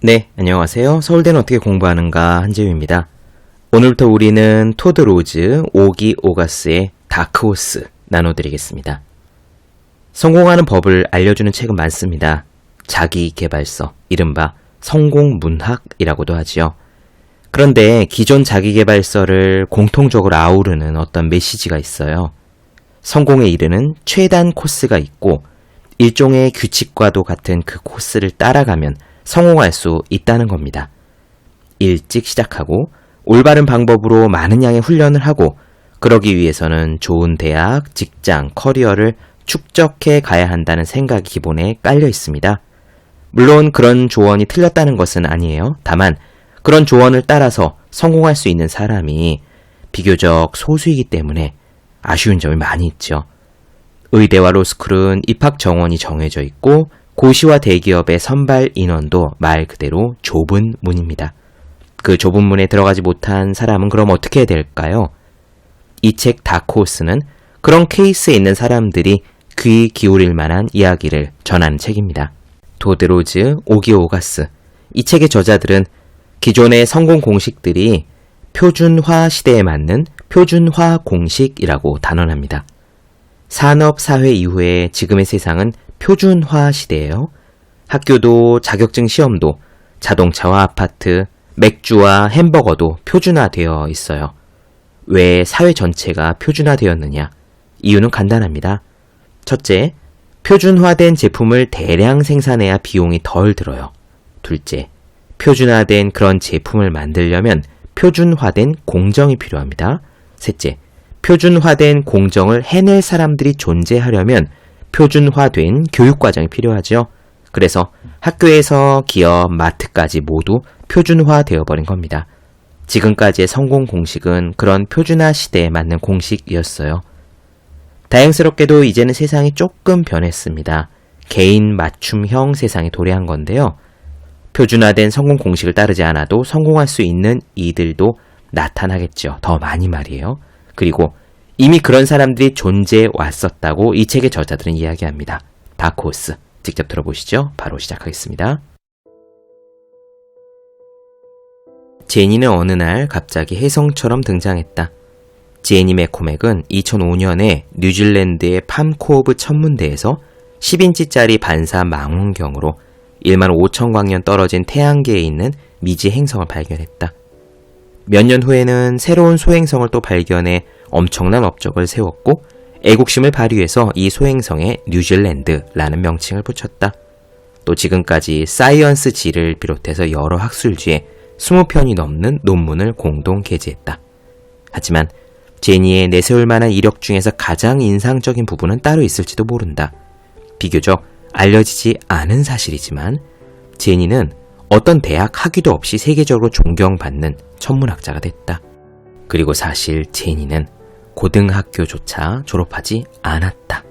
네, 안녕하세요. 서울대는 어떻게 공부하는가 한재우입니다. 오늘부터 우리는 토드 로즈, 오기 오가스의 다크호스 나눠드리겠습니다. 성공하는 법을 알려주는 책은 많습니다. 자기계발서, 이른바 성공문학이라고도 하지요. 그런데 기존 자기계발서를 공통적으로 아우르는 어떤 메시지가 있어요. 성공에 이르는 최단 코스가 있고 일종의 규칙과도 같은 그 코스를 따라가면 성공할 수 있다는 겁니다. 일찍 시작하고 올바른 방법으로 많은 양의 훈련을 하고 그러기 위해서는 좋은 대학, 직장, 커리어를 축적해 가야 한다는 생각이 기본에 깔려 있습니다. 물론 그런 조언이 틀렸다는 것은 아니에요. 다만 그런 조언을 따라서 성공할 수 있는 사람이 비교적 소수이기 때문에 아쉬운 점이 많이 있죠. 의대와 로스쿨은 입학 정원이 정해져 있고 고시와 대기업의 선발 인원도 말 그대로 좁은 문입니다. 그 좁은 문에 들어가지 못한 사람은 그럼 어떻게 해야 될까요? 이 책 다크호스는 그런 케이스에 있는 사람들이 귀 기울일 만한 이야기를 전하는 책입니다. 토드 로즈, 오기 오가스. 이 책의 저자들은 기존의 성공 공식들이 표준화 시대에 맞는 표준화 공식이라고 단언합니다. 산업 사회 이후에 지금의 세상은 표준화 시대예요. 학교도 자격증 시험도 자동차와 아파트, 맥주와 햄버거도 표준화되어 있어요. 왜 사회 전체가 표준화되었느냐? 이유는 간단합니다. 첫째, 표준화된 제품을 대량 생산해야 비용이 덜 들어요. 둘째, 표준화된 그런 제품을 만들려면 표준화된 공정이 필요합니다. 셋째, 표준화된 공정을 해낼 사람들이 존재하려면 표준화된 교육과정이 필요하죠. 그래서 학교에서 기업, 마트까지 모두 표준화되어 버린 겁니다. 지금까지의 성공 공식은 그런 표준화 시대에 맞는 공식이었어요. 다행스럽게도 이제는 세상이 조금 변했습니다. 개인 맞춤형 세상에 도래한 건데요. 표준화된 성공 공식을 따르지 않아도 성공할 수 있는 이들도 나타나겠죠. 더 많이 말이에요. 그리고 이미 그런 사람들이 존재해 왔었다고 이 책의 저자들은 이야기합니다. 다크호스, 직접 들어보시죠. 바로 시작하겠습니다. 제니는 어느 날 갑자기 혜성처럼 등장했다. 제니 맥코맥은 2005년에 뉴질랜드의 팜코브 천문대에서 10인치짜리 반사 망원경으로 1만 5천 광년 떨어진 태양계에 있는 미지 행성을 발견했다. 몇 년 후에는 새로운 소행성을 또 발견해 엄청난 업적을 세웠고 애국심을 발휘해서 이 소행성에 뉴질랜드라는 명칭을 붙였다. 또 지금까지 사이언스지를 비롯해서 여러 학술지에 20편이 넘는 논문을 공동 게재했다. 하지만 제니의 내세울 만한 이력 중에서 가장 인상적인 부분은 따로 있을지도 모른다. 비교적 알려지지 않은 사실이지만 제니는 어떤 대학 학위도 없이 세계적으로 존경받는 천문학자가 됐다. 그리고 사실 제니는 고등학교조차 졸업하지 않았다.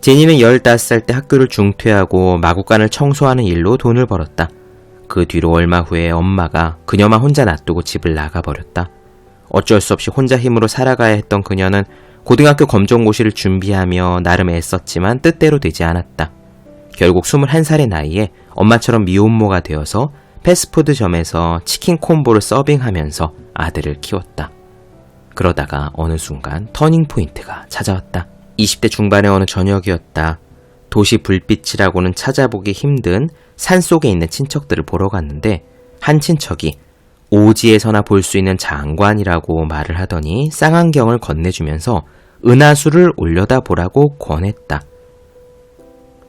제니는 15살 때 학교를 중퇴하고 마구간을 청소하는 일로 돈을 벌었다. 그 뒤로 얼마 후에 엄마가 그녀만 혼자 놔두고 집을 나가버렸다. 어쩔 수 없이 혼자 힘으로 살아가야 했던 그녀는 고등학교 검정고시를 준비하며 나름 애썼지만 뜻대로 되지 않았다. 결국 21살의 나이에 엄마처럼 미혼모가 되어서 패스트푸드점에서 치킨 콤보를 서빙하면서 아들을 키웠다. 그러다가 어느 순간 터닝포인트가 찾아왔다. 20대 중반의 어느 저녁이었다. 도시 불빛이라고는 찾아보기 힘든 산속에 있는 친척들을 보러 갔는데 한 친척이 오지에서나 볼 수 있는 장관이라고 말을 하더니 쌍안경을 건네주면서 은하수를 올려다보라고 권했다.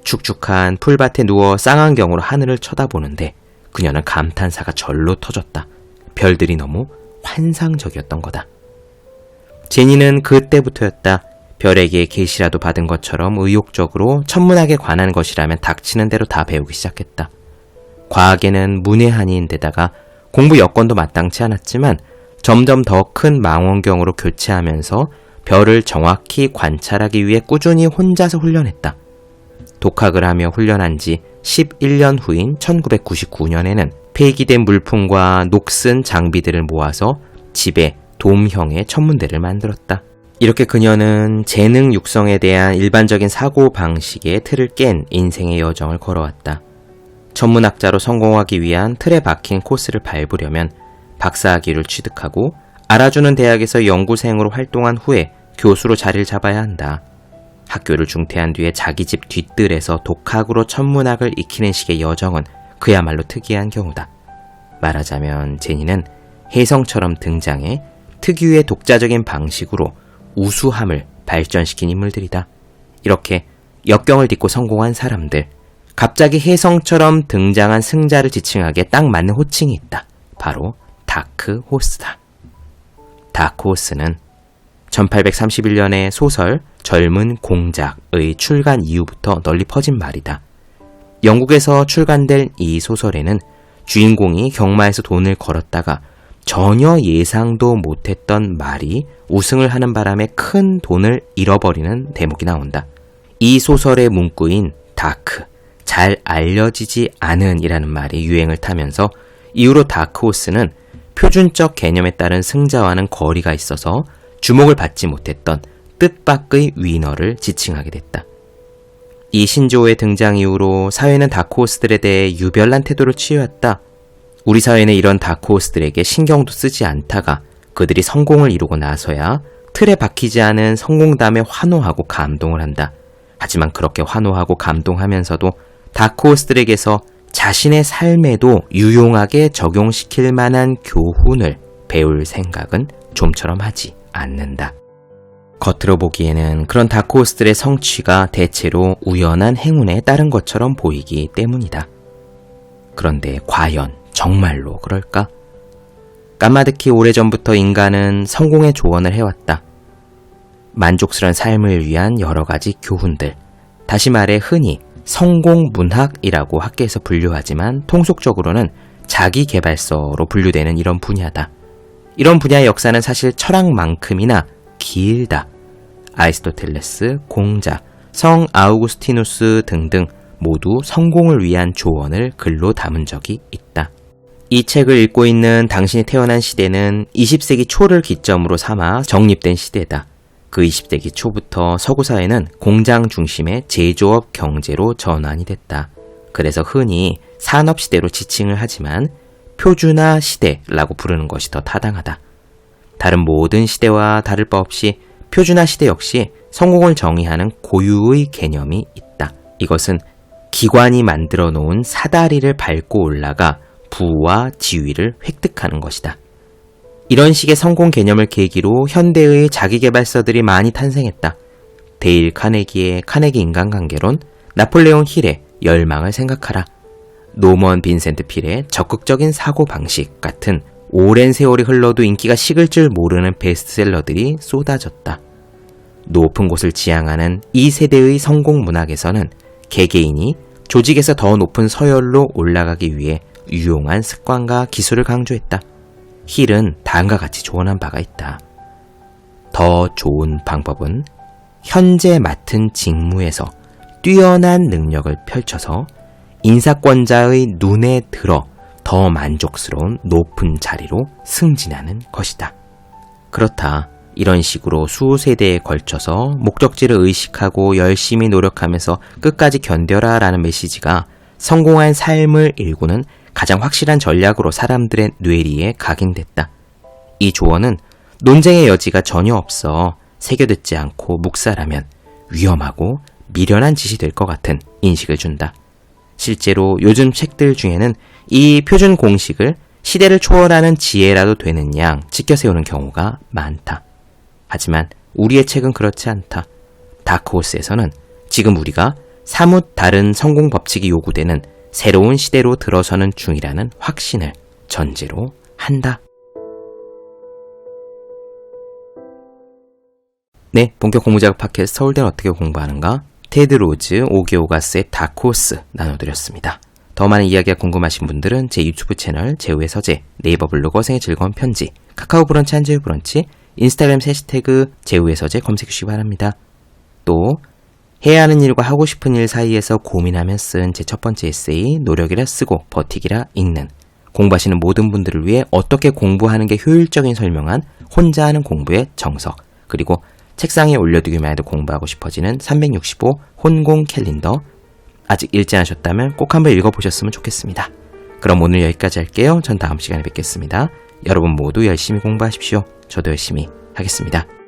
축축한 풀밭에 누워 쌍안경으로 하늘을 쳐다보는데 그녀는 감탄사가 절로 터졌다. 별들이 너무 환상적이었던 거다. 제니는 그때부터였다. 별에게 계시라도 받은 것처럼 의욕적으로 천문학에 관한 것이라면 닥치는 대로 다 배우기 시작했다. 과학에는 문외한인데다가 공부 여건도 마땅치 않았지만 점점 더 큰 망원경으로 교체하면서 별을 정확히 관찰하기 위해 꾸준히 혼자서 훈련했다. 독학을 하며 훈련한 지 11년 후인 1999년에는 폐기된 물품과 녹슨 장비들을 모아서 집에 돔형의 천문대를 만들었다. 이렇게 그녀는 재능 육성에 대한 일반적인 사고방식의 틀을 깬 인생의 여정을 걸어왔다. 천문학자로 성공하기 위한 틀에 박힌 코스를 밟으려면 박사학위를 취득하고 알아주는 대학에서 연구생으로 활동한 후에 교수로 자리를 잡아야 한다. 학교를 중퇴한 뒤에 자기 집 뒷뜰에서 독학으로 천문학을 익히는 식의 여정은 그야말로 특이한 경우다. 말하자면 제니는 혜성처럼 등장해 특유의 독자적인 방식으로 우수함을 발전시킨 인물들이다. 이렇게 역경을 딛고 성공한 사람들, 갑자기 혜성처럼 등장한 승자를 지칭하기에 딱 맞는 호칭이 있다. 바로 다크호스다. 다크호스는 1831년에 소설 젊은 공작의 출간 이후부터 널리 퍼진 말이다. 영국에서 출간된 이 소설에는 주인공이 경마에서 돈을 걸었다가 전혀 예상도 못했던 말이 우승을 하는 바람에 큰 돈을 잃어버리는 대목이 나온다. 이 소설의 문구인 다크, 잘 알려지지 않은 이라는 말이 유행을 타면서 이후로 다크호스는 표준적 개념에 따른 승자와는 거리가 있어서 주목을 받지 못했던 뜻밖의 위너를 지칭하게 됐다. 이 신조어의 등장 이후로 사회는 다크호스들에 대해 유별난 태도를 취해왔다. 우리 사회는 이런 다크호스들에게 신경도 쓰지 않다가 그들이 성공을 이루고 나서야 틀에 박히지 않은 성공담에 환호하고 감동을 한다. 하지만 그렇게 환호하고 감동하면서도 다크호스들에게서 자신의 삶에도 유용하게 적용시킬 만한 교훈을 배울 생각은 좀처럼 하지 않는다. 겉으로 보기에는 그런 다크호스들의 성취가 대체로 우연한 행운에 따른 것처럼 보이기 때문이다. 그런데 과연 정말로 그럴까? 까마득히 오래전부터 인간은 성공의 조언을 해왔다. 만족스러운 삶을 위한 여러 가지 교훈들, 다시 말해 흔히 성공문학이라고 학계에서 분류하지만 통속적으로는 자기계발서로 분류되는 이런 분야다. 이런 분야의 역사는 사실 철학만큼이나 길다. 아리스토텔레스, 공자, 성 아우구스티누스 등등 모두 성공을 위한 조언을 글로 담은 적이 있다. 이 책을 읽고 있는 당신이 태어난 시대는 20세기 초를 기점으로 삼아 정립된 시대다. 그 20세기 초부터 서구 사회는 공장 중심의 제조업 경제로 전환이 됐다. 그래서 흔히 산업시대로 지칭을 하지만 표준화 시대라고 부르는 것이 더 타당하다. 다른 모든 시대와 다를 바 없이 표준화 시대 역시 성공을 정의하는 고유의 개념이 있다. 이것은 기관이 만들어 놓은 사다리를 밟고 올라가 부와 지위를 획득하는 것이다. 이런 식의 성공 개념을 계기로 현대의 자기계발서들이 많이 탄생했다. 데일 카네기의 카네기 인간관계론, 나폴레옹 힐의 열망을 생각하라, 노먼 빈센트 필의 적극적인 사고방식 같은 오랜 세월이 흘러도 인기가 식을 줄 모르는 베스트셀러들이 쏟아졌다. 높은 곳을 지향하는 이 세대의 성공 문학에서는 개개인이 조직에서 더 높은 서열로 올라가기 위해 유용한 습관과 기술을 강조했다. 힐은 다음과 같이 조언한 바가 있다. 더 좋은 방법은 현재 맡은 직무에서 뛰어난 능력을 펼쳐서 인사권자의 눈에 들어 더 만족스러운 높은 자리로 승진하는 것이다. 그렇다. 이런 식으로 수세대에 걸쳐서 목적지를 의식하고 열심히 노력하면서 끝까지 견뎌라 라는 메시지가 성공한 삶을 일구는 가장 확실한 전략으로 사람들의 뇌리에 각인됐다. 이 조언은 논쟁의 여지가 전혀 없어 새겨듣지 않고 묵살하면 위험하고 미련한 짓이 될 것 같은 인식을 준다. 실제로 요즘 책들 중에는 이 표준 공식을 시대를 초월하는 지혜라도 되는 양 지켜 세우는 경우가 많다. 하지만 우리의 책은 그렇지 않다. 다크호스에서는 지금 우리가 사뭇 다른 성공 법칙이 요구되는 새로운 시대로 들어서는 중이라는 확신을 전제로 한다. 네, 본격 공부작업 팟캐스트 서울대는 어떻게 공부하는가? 테드 로즈, 오기 오가스의 다크호스 나눠드렸습니다. 더 많은 이야기가 궁금하신 분들은 제 유튜브 채널 제우의 서재, 네이버 블로그 어생의 즐거운 편지, 카카오 브런치 한재우 브런치, 인스타그램 해시태그 제우의 서재 검색해 주시기 바랍니다. 또 해야 하는 일과 하고 싶은 일 사이에서 고민하며 쓴 제 첫 번째 에세이 노력이라 쓰고 버티기라 읽는, 공부하시는 모든 분들을 위해 어떻게 공부하는 게 효율적인 설명한 혼자 하는 공부의 정석, 그리고 책상에 올려두기만 해도 공부하고 싶어지는 365 혼공 캘린더, 아직 읽지 않으셨다면 꼭 한번 읽어보셨으면 좋겠습니다. 그럼 오늘 여기까지 할게요. 전 다음 시간에 뵙겠습니다. 여러분 모두 열심히 공부하십시오. 저도 열심히 하겠습니다.